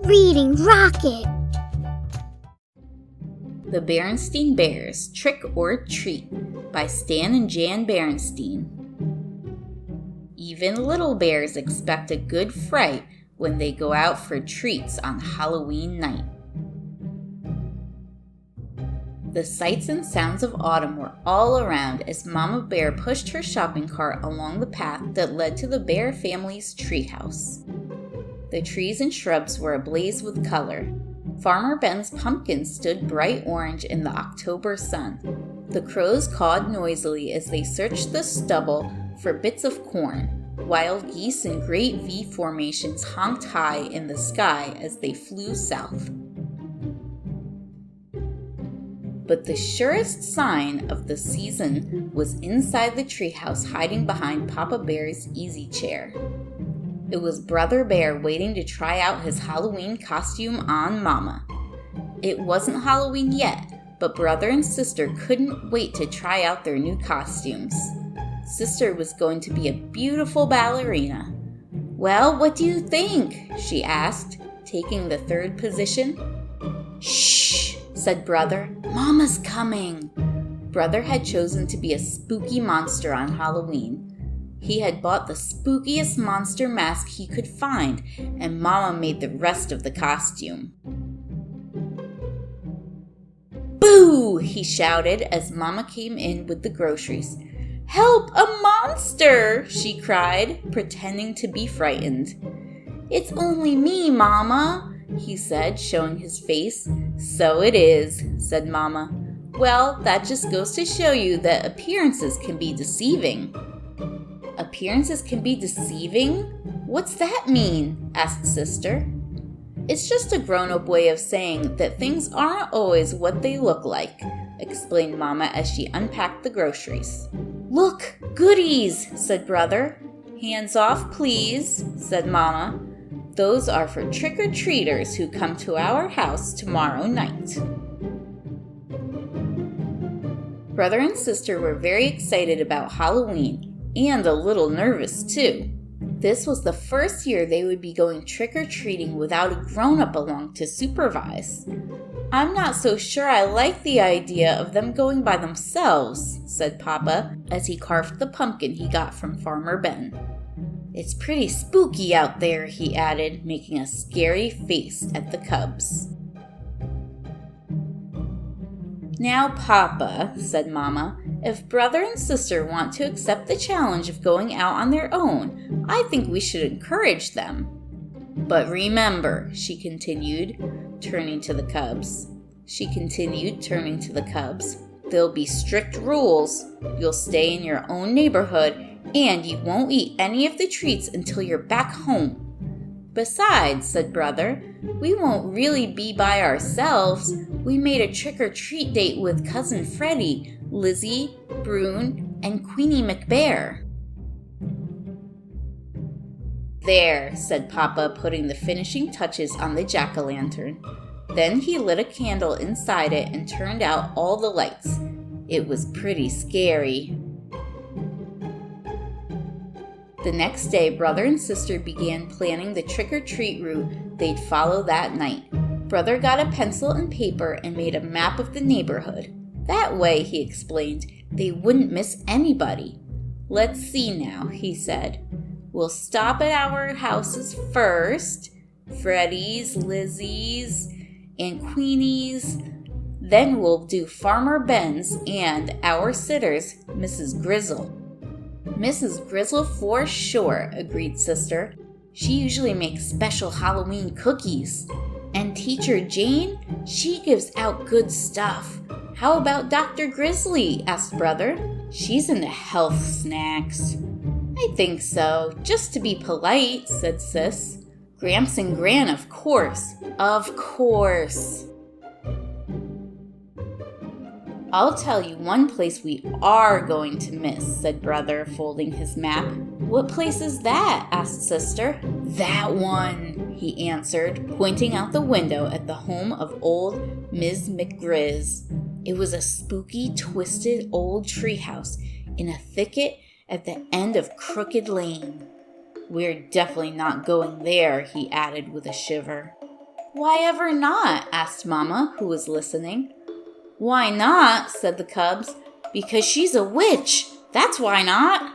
Reading Rocket! The Berenstain Bears, Trick or Treat by Stan and Jan Berenstain. Even little bears expect a good fright when they go out for treats on Halloween night. The sights and sounds of autumn were all around as Mama Bear pushed her shopping cart along the path that led to the Bear family's treehouse. The trees and shrubs were ablaze with color. Farmer Ben's pumpkin stood bright orange in the October sun. The crows cawed noisily as they searched the stubble for bits of corn. Wild geese in great V formations honked high in the sky as they flew south. But the surest sign of the season was inside the treehouse, hiding behind Papa Bear's easy chair. It was Brother Bear waiting to try out his Halloween costume on Mama. It wasn't Halloween yet, but Brother and Sister couldn't wait to try out their new costumes. Sister was going to be a beautiful ballerina. "Well, what do you think?" she asked, taking the third position. "Shh," said Brother. "Mama's coming." Brother had chosen to be a spooky monster on Halloween. He had bought the spookiest monster mask he could find, and Mama made the rest of the costume. "Boo!" he shouted as Mama came in with the groceries. "Help, a monster!" she cried, pretending to be frightened. "It's only me, Mama," he said, showing his face. "So it is," said Mama. "Well, that just goes to show you that appearances can be deceiving." "Appearances can be deceiving? What's that mean?" asked Sister. "It's just a grown-up way of saying that things aren't always what they look like," explained Mama as she unpacked the groceries. "Look, goodies," said Brother. "Hands off, please," said Mama. "Those are for trick-or-treaters who come to our house tomorrow night." Brother and Sister were very excited about Halloween, and a little nervous too. This was the first year they would be going trick-or-treating without a grown-up along to supervise. "I'm not so sure I like the idea of them going by themselves," said Papa as he carved the pumpkin he got from Farmer Ben. "It's pretty spooky out there," he added, making a scary face at the cubs. "Now, Papa," said Mama, "if Brother and Sister want to accept the challenge of going out on their own, I think we should encourage them. But remember," she continued, turning to the cubs, "there'll be strict rules. You'll stay in your own neighborhood, and you won't eat any of the treats until you're back home. Besides," said Brother, "we won't really be by ourselves. We made a trick-or-treat date with Cousin Freddie, Lizzie, Brune, and Queenie McBear." "There," said Papa, putting the finishing touches on the jack-o'-lantern. Then he lit a candle inside it and turned out all the lights. It was pretty scary. The next day, Brother and Sister began planning the trick-or-treat route they'd follow that night. Brother got a pencil and paper and made a map of the neighborhood. That way, he explained, they wouldn't miss anybody. "Let's see now," he said. "We'll stop at our houses first, Freddie's, Lizzie's, and Queenie's. Then we'll do Farmer Ben's and our sitter's, Mrs. Grizzle." "Mrs. Grizzle for sure," agreed Sister. "She usually makes special Halloween cookies. And Teacher Jane, she gives out good stuff. How about Dr. Grizzly?" asked Brother. "She's into health snacks." "I think so, just to be polite," said Sis. "Gramps and Gran, of course." "Of course." "I'll tell you one place we are going to miss," said Brother, folding his map. "What place is that?" asked Sister. "That one," he answered, pointing out the window at the home of old Ms. McGriz. It was a spooky, twisted old treehouse in a thicket at the end of Crooked Lane. "We're definitely not going there," he added with a shiver. Why ever not? Asked Mama, who was listening. Why not? Said the cubs. Because she's a witch. That's why not.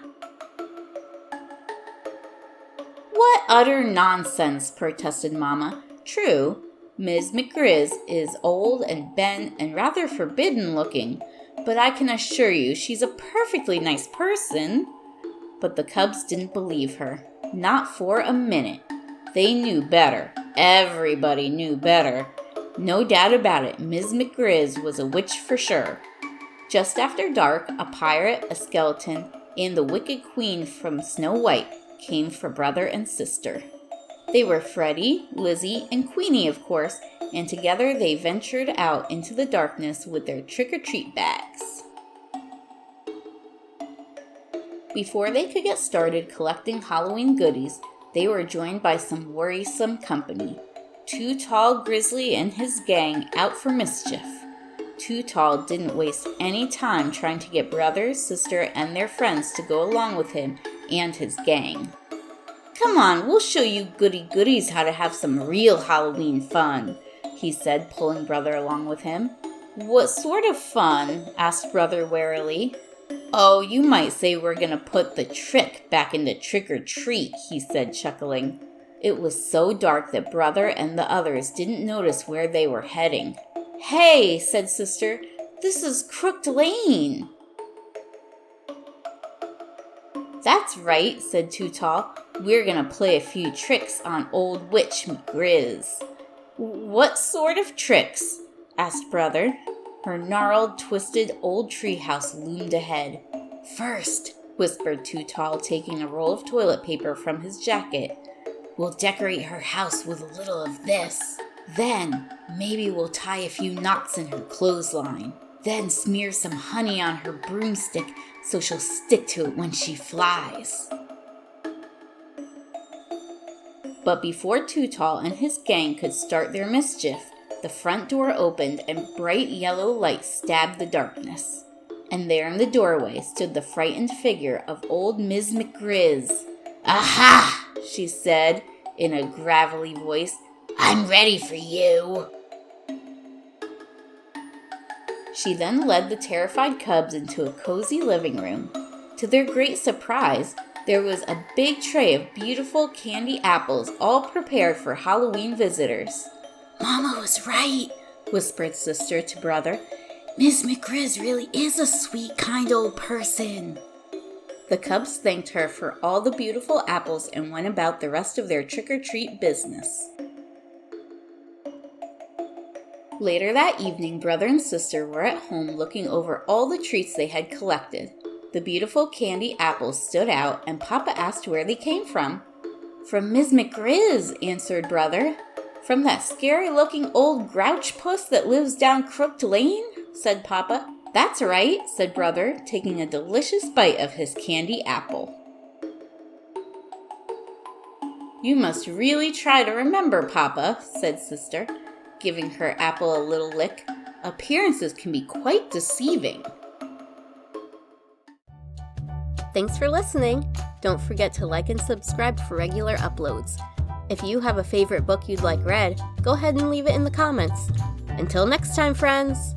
What utter nonsense, protested Mama. True, Ms. McGrizz is old and bent and rather forbidden looking, but I can assure you she's a perfectly nice person. But the cubs didn't believe her. Not for a minute. They knew better. Everybody knew better. No doubt about it, Ms. McGrizz was a witch for sure. Just after dark, a pirate, a skeleton, and the wicked queen from Snow White came for brother and sister. They were Freddie, Lizzie, and Queenie, of course, and together they ventured out into the darkness with their trick-or-treat bags. Before they could get started collecting Halloween goodies, they were joined by some worrisome company. Too Tall Grizzly and his gang out for mischief. Too Tall didn't waste any time trying to get brother, sister, and their friends to go along with him and his gang. Come on, we'll show you goody-goodies how to have some real Halloween fun, he said, pulling brother along with him. What sort of fun? Asked brother warily. Oh, you might say we're gonna put the trick back into trick-or-treat, he said, chuckling. It was so dark that brother and the others didn't notice where they were heading. Hey, said sister, this is Crooked Lane. That's right, said Too Tall. We're gonna play a few tricks on old witch McGrizz. What sort of tricks? Asked brother. Her gnarled, twisted old treehouse loomed ahead. First, whispered Too Tall, taking a roll of toilet paper from his jacket. We'll decorate her house with a little of this. Then, maybe we'll tie a few knots in her clothesline. Then smear some honey on her broomstick so she'll stick to it when she flies. But before Too Tall and his gang could start their mischief, the front door opened and bright yellow light stabbed the darkness. And there in the doorway stood the frightened figure of old Ms. McGrizz. Aha! She said in a gravelly voice. I'm ready for you. She then led the terrified cubs into a cozy living room. To their great surprise, there was a big tray of beautiful candy apples all prepared for Halloween visitors. Mama was right, whispered sister to brother. Miss McGrizz really is a sweet, kind old person. The cubs thanked her for all the beautiful apples and went about the rest of their trick-or-treat business. Later that evening, brother and sister were at home looking over all the treats they had collected. The beautiful candy apples stood out, and Papa asked where they came from. From Miss McGrizz, answered brother. From that scary-looking old grouch puss that lives down Crooked Lane, said Papa. That's right, said brother, taking a delicious bite of his candy apple. You must really try to remember, Papa, said sister, giving her apple a little lick. Appearances can be quite deceiving. Thanks for listening. Don't forget to like and subscribe for regular uploads. If you have a favorite book you'd like read, go ahead and leave it in the comments. Until next time, friends!